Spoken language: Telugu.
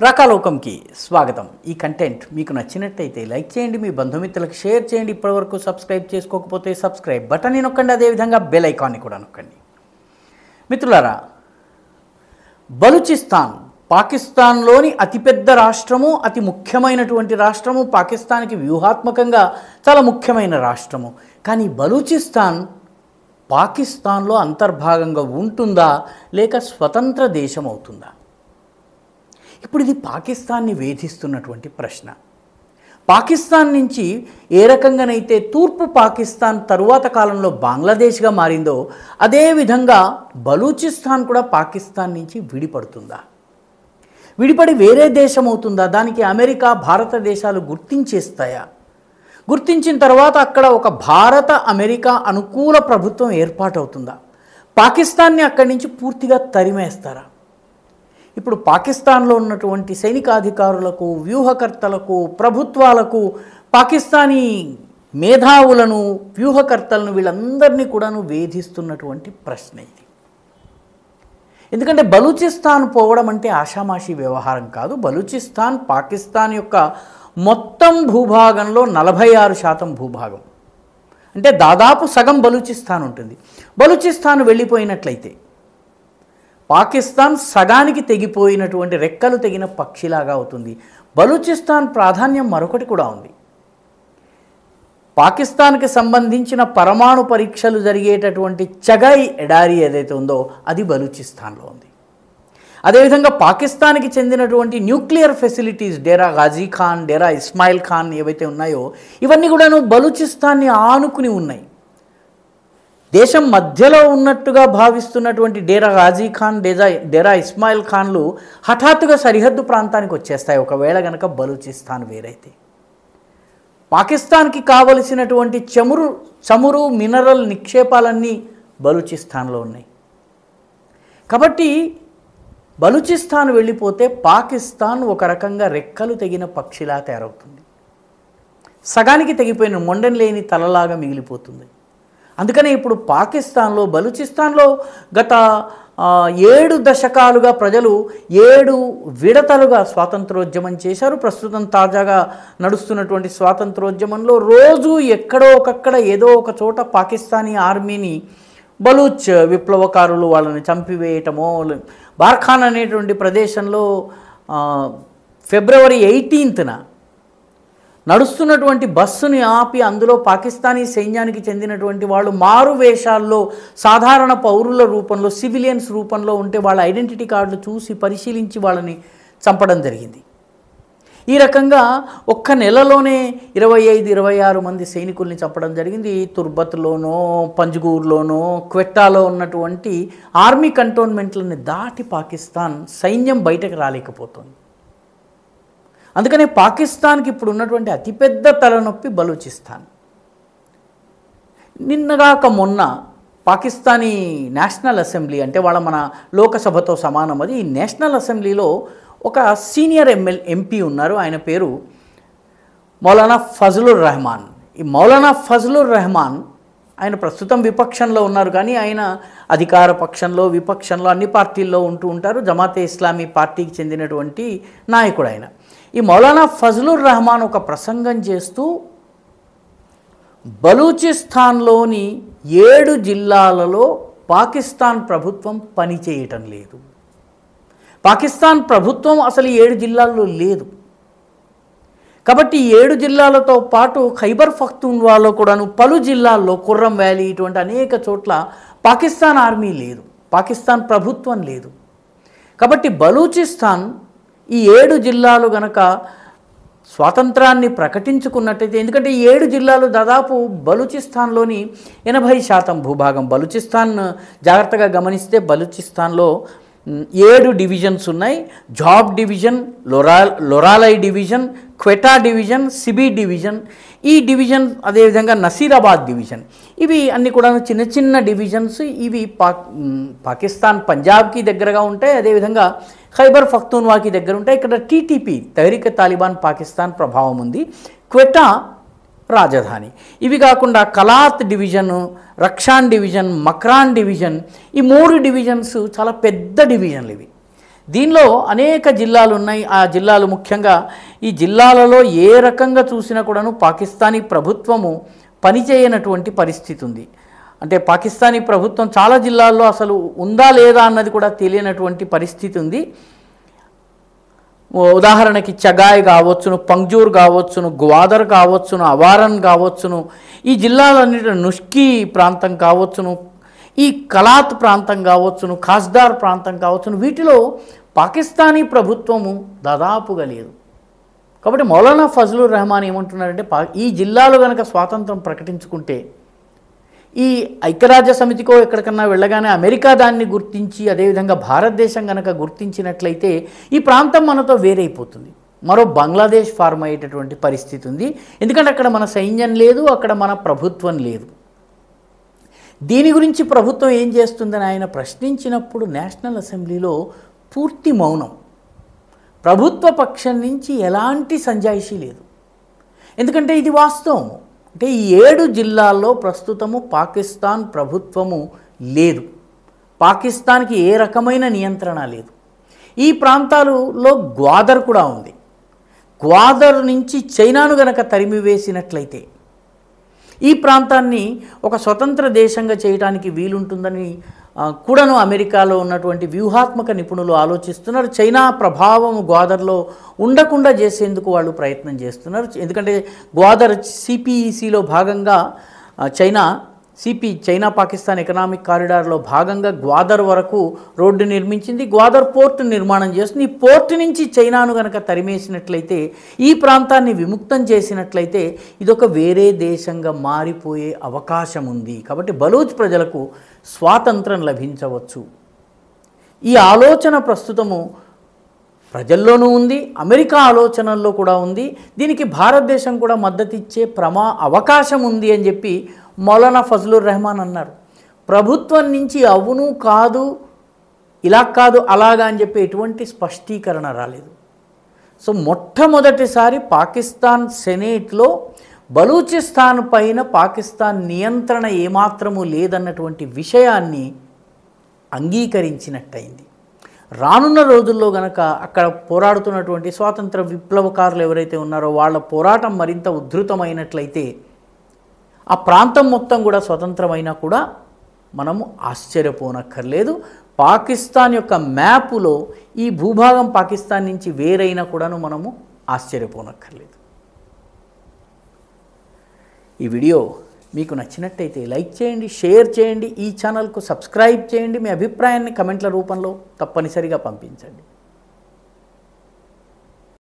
రాకాలోకంకి స్వాగతం. ఈ కంటెంట్ మీకు నచ్చినట్టయితే లైక్ చేయండి, మీ బంధుమిత్రులకు షేర్ చేయండి. ఇప్పటివరకు సబ్స్క్రైబ్ చేసుకోకపోతే సబ్స్క్రైబ్ బటన్ని నొక్కండి, అదేవిధంగా బెల్ ఐకాన్ని కూడా నొక్కండి. మిత్రులారా, బలూచిస్తాన్ పాకిస్తాన్లోని అతిపెద్ద రాష్ట్రము, అతి ముఖ్యమైనటువంటి రాష్ట్రము, పాకిస్తాన్కి వ్యూహాత్మకంగా చాలా ముఖ్యమైన రాష్ట్రము. కానీ బలూచిస్తాన్ పాకిస్తాన్లో అంతర్భాగంగా ఉంటుందా లేక స్వతంత్ర దేశం అవుతుందా? ఇప్పుడు ఇది పాకిస్తాన్ని వేధిస్తున్నటువంటి ప్రశ్న. పాకిస్తాన్ నుంచి ఏ రకంగానైతే తూర్పు పాకిస్తాన్ తరువాత కాలంలో బంగ్లాదేశ్గా మారిందో అదేవిధంగా బలూచిస్తాన్ కూడా పాకిస్తాన్ నుంచి విడిపడుతుందా? విడిపడి వేరే దేశం అవుతుందా? దానికి అమెరికా, భారతదేశాలు గుర్తించేస్తాయా? గుర్తించిన తర్వాత అక్కడ ఒక భారత అమెరికా అనుకూల ప్రభుత్వం ఏర్పాటవుతుందా? పాకిస్తాన్ని అక్కడి నుంచి పూర్తిగా తరిమేస్తారా? ఇప్పుడు పాకిస్తాన్లో ఉన్నటువంటి సైనికాధికారులకు, వ్యూహకర్తలకు, ప్రభుత్వాలకు, పాకిస్తానీ మేధావులను, వ్యూహకర్తలను వీళ్ళందరినీ కూడాను వేధిస్తున్నటువంటి ప్రశ్న ఇది. ఎందుకంటే బలూచిస్తాన్ పోవడం అంటే ఆషామాషి వ్యవహారం కాదు. బలూచిస్తాన్ పాకిస్తాన్ యొక్క మొత్తం భూభాగంలో 46% భూభాగం, అంటే దాదాపు సగం బలూచిస్తాన్ ఉంటుంది. బలూచిస్తాన్ వెళ్ళిపోయినట్లయితే పాకిస్తాన్ సగానికి తెగిపోయినటువంటి రెక్కలు తెగిన పక్షిలాగా అవుతుంది. బలూచిస్తాన్ ప్రాధాన్యం మరొకటి కూడా ఉంది. పాకిస్తాన్కి సంబంధించిన పరమాణు పరీక్షలు జరిగేటటువంటి చగాయ్ ఎడారి ఏదైతే ఉందో అది బలూచిస్తాన్లో ఉంది. అదేవిధంగా పాకిస్తాన్కి చెందినటువంటి న్యూక్లియర్ ఫెసిలిటీస్, డేరా గాజీ ఖాన్, డేరా ఇస్మాయిల్ ఖాన్ ఏవైతే ఉన్నాయో ఇవన్నీ కూడాను బలూచిస్తాన్ని ఆనుకుని ఉన్నాయి. దేశం మధ్యలో ఉన్నట్టుగా భావిస్తున్నటువంటి డేరా గాజీ ఖాన్, డేరా ఇస్మాయిల్ ఖాన్లు హఠాత్తుగా సరిహద్దు ప్రాంతానికి వచ్చేస్తాయి ఒకవేళ గనక బలూచిస్తాన్ వేరైతే. పాకిస్తాన్కి కావలసినటువంటి చమురు మినరల్ నిక్షేపాలన్నీ బలూచిస్తాన్లో ఉన్నాయి. కాబట్టి బలూచిస్తాన్ వెళ్ళిపోతే పాకిస్తాన్ ఒక రకంగా రెక్కలు తెగిన పక్షిలా తయారవుతుంది. సగానికి తెగిపోయిన మొండెం లేని తలలాగా మిగిలిపోతుంది. అందుకనే ఇప్పుడు పాకిస్తాన్లో, బలూచిస్తాన్లో గత 7 దశకాలుగా ప్రజలు 7 విడతలుగా స్వాతంత్రోద్యమం చేశారు. ప్రస్తుతం తాజాగా నడుస్తున్నటువంటి స్వాతంత్రోద్యమంలో రోజు ఎక్కడో ఒకక్కడ ఏదో ఒక చోట పాకిస్తానీ ఆర్మీని బలూచ్ విప్లవకారులు వాళ్ళని చంపివేయటమో, బార్ఖాన్ అనేటువంటి ప్రదేశంలో ఫిబ్రవరి 18న నడుస్తున్నటువంటి బస్సుని ఆపి అందులో పాకిస్తానీ సైన్యానికి చెందినటువంటి వాళ్ళు మారు వేషాల్లో సాధారణ పౌరుల రూపంలో, సివిలియన్స్ రూపంలో ఉంటే వాళ్ళ ఐడెంటిటీ కార్డులు చూసి పరిశీలించి వాళ్ళని చంపడం జరిగింది. ఈ రకంగా ఒక్క నెలలోనే 25-26 మంది సైనికుల్ని చంపడం జరిగింది. తుర్బత్లోనో, పంజ్గూర్లోనో, క్వెట్టాలో ఉన్నటువంటి ఆర్మీ కంటోన్మెంట్లని దాటి పాకిస్తాన్ సైన్యం బయటకు రాలేకపోతుంది. అందుకనే పాకిస్తాన్కి ఇప్పుడు ఉన్నటువంటి అతిపెద్ద తలనొప్పి బలూచిస్తాన్. నిన్నగాక మొన్న పాకిస్తానీ నేషనల్ అసెంబ్లీ, అంటే మన లోకసభతో సమానం అది, ఈ నేషనల్ అసెంబ్లీలో ఒక సీనియర్ ఎంపీ ఉన్నారు. ఆయన పేరు మౌలానా ఫజలుర్ రెహమాన్. ఈ మౌలానా ఫజలుర్ రెహమాన్ ఆయన ప్రస్తుతం విపక్షంలో ఉన్నారు, కానీ ఆయన అధికార పక్షంలో, విపక్షంలో, అన్ని పార్టీల్లో ఉంటూ ఉంటారు. జమాతే ఇస్లామీ పార్టీకి చెందినటువంటి నాయకుడు ఆయన. ఈ మౌలానా ఫజలుర్ రెహమాన్ ఒక ప్రసంగం చేస్తూ బలూచిస్తాన్లోని 7 జిల్లాలలో పాకిస్తాన్ ప్రభుత్వం పనిచేయటం లేదు, పాకిస్తాన్ ప్రభుత్వం అసలు 7 జిల్లాల్లో లేదు. కాబట్టి 7 జిల్లాలతో పాటు ఖైబర్ పఖ్తూన్వాలో కూడాను పలు జిల్లాల్లో, కుర్రం వ్యాలీ, ఇటువంటి అనేక చోట్ల పాకిస్తాన్ ఆర్మీ లేదు, పాకిస్తాన్ ప్రభుత్వం లేదు. కాబట్టి బలూచిస్తాన్ ఈ 7 జిల్లాలు గనక స్వాతంత్రాన్ని ప్రకటించుకున్నట్టయితే, ఎందుకంటే 7 జిల్లాలు దాదాపు బలూచిస్తాన్లోని 80% భూభాగం. బలూచిస్తాన్ జాగ్రత్తగా గమనిస్తే బలూచిస్తాన్లో 7 డివిజన్స్ ఉన్నాయి. Zhob division, Loralai division, Quetta division, Sibi division, ఈ డివిజన్, అదేవిధంగా నసీరాబాద్ డివిజన్, ఇవి అన్నీ కూడా చిన్న చిన్న డివిజన్స్. ఇవి పాకిస్తాన్ పంజాబ్కి దగ్గరగా ఉంటాయి, అదేవిధంగా ఖైబర్ పఖ్తూన్వాకి దగ్గర ఉంటాయి. ఇక్కడ టీటీపీ, తహరీక్ తాలిబాన్ పాకిస్తాన్ ప్రభావం ఉంది. క్వెటా రాజధాని. ఇవి కాకుండా Kalat division, రక్షాన్ division, Macron division, ఈ 3 డివిజన్స్ చాలా పెద్ద డివిజన్లు ఇవి. దీనిలో అనేక జిల్లాలు ఉన్నాయి. ఆ జిల్లాలు ముఖ్యంగా ఈ జిల్లాలలో ఏ రకంగా చూసినా కూడాను పాకిస్తానీ ప్రభుత్వము పనిచేయనటువంటి పరిస్థితి ఉంది. అంటే పాకిస్తానీ ప్రభుత్వం చాలా జిల్లాల్లో అసలు ఉందా లేదా అన్నది కూడా తెలియనటువంటి పరిస్థితి ఉంది. ఉదాహరణకి చగాయ్ కావచ్చును, పంగ్జూర్ కావచ్చును, గ్వాదర్ కావచ్చును, అవారన్ కావచ్చును, ఈ జిల్లాలన్నిటి నుష్కీ ప్రాంతం కావచ్చును, ఈ కలాత్ ప్రాంతం కావచ్చును, ఖాస్దార్ ప్రాంతం కావచ్చును, వీటిలో పాకిస్తానీ ప్రభుత్వము దాదాపుగా లేదు. కాబట్టి మౌలానా ఫజ్లుర్ రెహమాన్ ఏమంటున్నారంటే ఈ జిల్లాలో కనుక స్వాతంత్రం ప్రకటించుకుంటే ఈ ఐక్యరాజ్య సమితికో ఎక్కడికన్నా వెళ్ళగానే అమెరికా దాన్ని గుర్తించి అదేవిధంగా భారతదేశం కనుక గుర్తించినట్లయితే ఈ ప్రాంతం మనతో వేరైపోతుంది, మరో బంగ్లాదేశ్ ఫార్మ్ అయ్యేటటువంటి పరిస్థితి ఉంది. ఎందుకంటే అక్కడ మన సైన్యం లేదు, అక్కడ మన ప్రభుత్వం లేదు. దీని గురించి ప్రభుత్వం ఏం చేస్తుందని ఆయన ప్రశ్నించినప్పుడు నేషనల్ అసెంబ్లీలో పూర్తి మౌనం. ప్రభుత్వ పక్షం నుంచి ఎలాంటి సంజాయిషీ లేదు. ఎందుకంటే ఇది వాస్తవం. అంటే ఈ 7 జిల్లాల్లో ప్రస్తుతము పాకిస్తాన్ ప్రభుత్వము లేదు, పాకిస్తాన్కి ఏ రకమైన నియంత్రణ లేదు. ఈ ప్రాంతాలలో గ్వాదర్ కూడా ఉంది. గ్వాదర్ నుంచి చైనాను గనక తరిమివేసినట్లయితే ఈ ప్రాంతాన్ని ఒక స్వతంత్ర దేశంగా చేయడానికి వీలుంటుందని కూడాను అమెరికాలో ఉన్నటువంటి వ్యూహాత్మక నిపుణులు ఆలోచిస్తున్నారు. చైనా ప్రభావం గ్వాదర్లో ఉండకుండా చేసేందుకు వాళ్ళు ప్రయత్నం చేస్తున్నారు. ఎందుకంటే గ్వాదర్ సిపిఈసిలో భాగంగా చైనా పాకిస్తాన్ ఎకనామిక్ కారిడార్లో భాగంగా గ్వాదర్ వరకు రోడ్డు నిర్మించింది, గ్వాదర్ పోర్టు నిర్మాణం చేస్తుంది. ఈ పోర్టు నుంచి చైనాను కనుక తరిమేసినట్లయితే, ఈ ప్రాంతాన్ని విముక్తం చేసినట్లయితే ఇదొక వేరే దేశంగా మారిపోయే అవకాశం ఉంది. కాబట్టి బలూచ్ ప్రజలకు స్వాతంత్రం లభించవచ్చు. ఈ ఆలోచన ప్రస్తుతము ప్రజల్లోనూ ఉంది, అమెరికా ఆలోచనల్లో కూడా ఉంది. దీనికి భారతదేశం కూడా మద్దతు ఇచ్చే అవకాశం ఉంది అని చెప్పి మౌలానా ఫజ్లుర్ రెహమాన్ అన్నారు. ప్రభుత్వం నుంచి అవును కాదు, ఇలా కాదు అలాగా అని చెప్పి ఎటువంటి స్పష్టీకరణ రాలేదు. సో మొట్టమొదటిసారి పాకిస్తాన్ సెనేట్లో బలూచిస్తాన్ పైన పాకిస్తాన్ నియంత్రణ ఏమాత్రము లేదన్నటువంటి విషయాన్ని అంగీకరించినట్టయింది. రానున్న రోజుల్లో గనక అక్కడ పోరాడుతున్నటువంటి స్వాతంత్ర విప్లవకారులు ఎవరైతే ఉన్నారో వాళ్ళ పోరాటం మరింత ఉధృతమైనట్లయితే ఆ ప్రాంతం మొత్తం కూడా స్వతంత్రమైనా కూడా మనము ఆశ్చర్యపోనక్కర్లేదు. పాకిస్తాన్ యొక్క మ్యాపులో ఈ భూభాగం పాకిస్తాన్ నుంచి వేరైనా కూడాను మనము ఆశ్చర్యపోనక్కర్లేదు. ఈ వీడియో మీకు నచ్చినట్టయితే లైక్ చేయండి, షేర్ చేయండి, ఈ ఛానల్కు సబ్స్క్రైబ్ చేయండి. మీ అభిప్రాయాన్ని కమెంట్ల రూపంలో తప్పనిసరిగా పంపించండి.